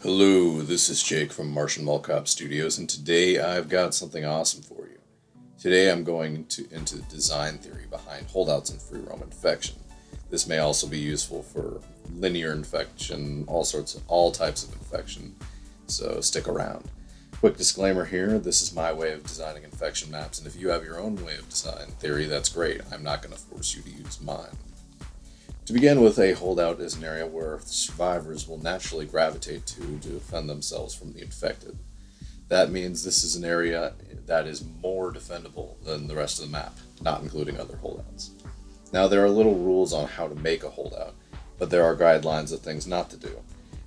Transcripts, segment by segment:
Hello, this is Jake from Martian Mall Cop Studios, and today I've got something awesome for you. Today I'm going into the design theory behind holdouts and free roam infection. This may also be useful for linear infection, all types of infection, so stick around. Quick disclaimer here, this is my way of designing infection maps, and if you have your own way of design theory, that's great. I'm not going to force you to use mine. To begin with, a holdout is an area where survivors will naturally gravitate to defend themselves from the infected. That means this is an area that is more defendable than the rest of the map, not including other holdouts. Now, there are little rules on how to make a holdout, but there are guidelines of things not to do.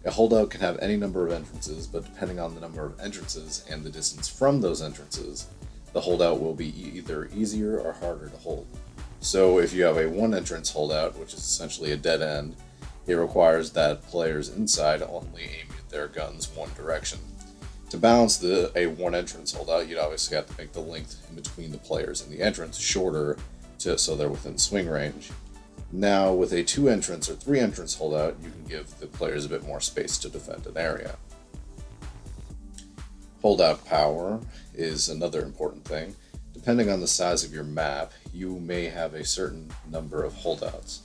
A holdout can have any number of entrances, but depending on the number of entrances and the distance from those entrances, the holdout will be either easier or harder to hold. So if you have a one entrance holdout, which is essentially a dead end, it requires that players inside only aim their guns one direction. To balance a one entrance holdout, you'd obviously have to make the length in between the players and the entrance shorter so they're within swing range. Now with a two entrance or three entrance holdout, you can give the players a bit more space to defend an area. Holdout power is another important thing. Depending on the size of your map, you may have a certain number of holdouts.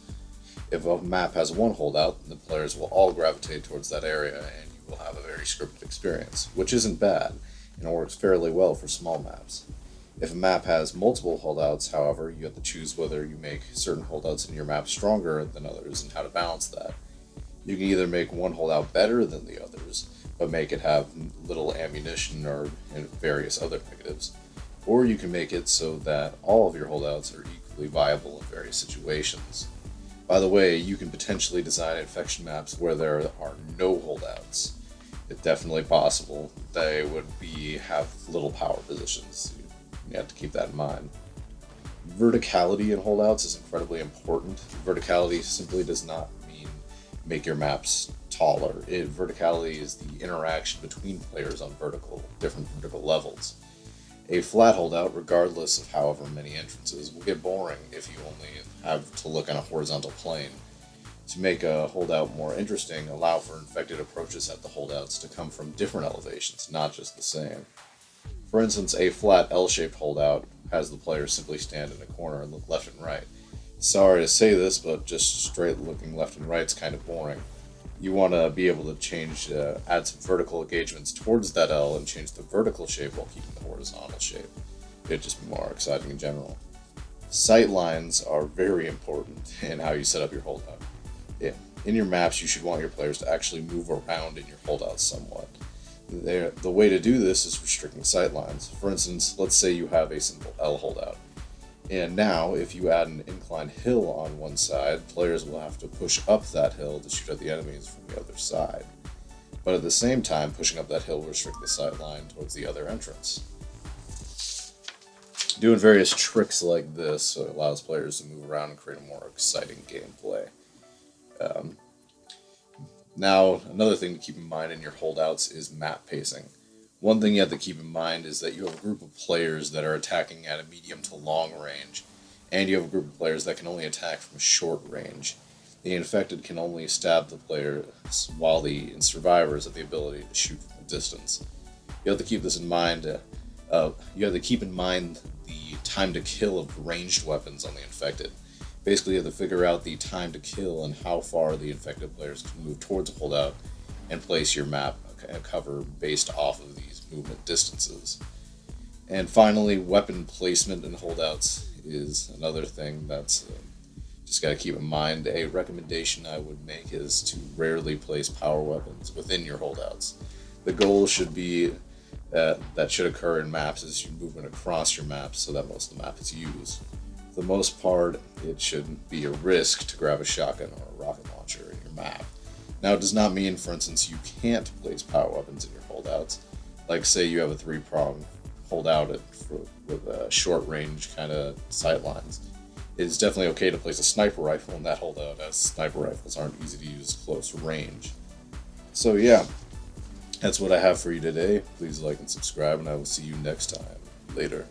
If a map has one holdout, the players will all gravitate towards that area and you will have a very scripted experience, which isn't bad and works fairly well for small maps. If a map has multiple holdouts, however, you have to choose whether you make certain holdouts in your map stronger than others and how to balance that. You can either make one holdout better than the others, but make it have little ammunition or various other negatives. Or you can make it so that all of your holdouts are equally viable in various situations. By the way, you can potentially design infection maps where there are no holdouts. It's definitely possible. They would have little power positions. You have to keep that in mind. Verticality in holdouts is incredibly important. Verticality simply does not mean make your maps taller. Verticality is the interaction between players on different vertical levels. A flat holdout, regardless of however many entrances, will get boring if you only have to look on a horizontal plane. To make a holdout more interesting, allow for infected approaches at the holdouts to come from different elevations, not just the same. For instance, a flat L-shaped holdout has the players simply stand in a corner and look left and right. Sorry to say this, but just straight looking left and right is kind of boring. You want to be able to add some vertical engagements towards that L and change the vertical shape while keeping the horizontal shape. It'd just be more exciting in general. Sight lines are very important in how you set up your holdout. In your maps, you should want your players to actually move around in your holdouts somewhat. The way to do this is restricting sight lines. For instance, let's say you have a simple L holdout. And now, if you add an inclined hill on one side, players will have to push up that hill to shoot at the enemies from the other side. But at the same time, pushing up that hill will restrict the sight line towards the other entrance. Doing various tricks like this allows players to move around and create a more exciting gameplay. Now, another thing to keep in mind in your holdouts is map pacing. One thing you have to keep in mind is that you have a group of players that are attacking at a medium to long range, and you have a group of players that can only attack from short range. The infected can only stab the players, while the survivors have the ability to shoot from a distance. You have to keep this in mind. You have to keep in mind the time to kill of ranged weapons on the infected. Basically, you have to figure out the time to kill and how far the infected players can move towards a holdout, and place your map cover based off of these movement distances. And finally, weapon placement in holdouts is another thing that's just got to keep in mind. A recommendation I would make is to rarely place power weapons within your holdouts. The goal should be that should occur in maps is your movement across your map so that most of the map is used. For the most part, it shouldn't be a risk to grab a shotgun or a rocket launcher in your map. Now, it does not mean, for instance, you can't place power weapons in your holdouts. Like, say you have a three-prong holdout with short range kind of sight lines. It is definitely okay to place a sniper rifle in that holdout, as sniper rifles aren't easy to use close range. So yeah, that's what I have for you today. Please like and subscribe, and I will see you next time. Later.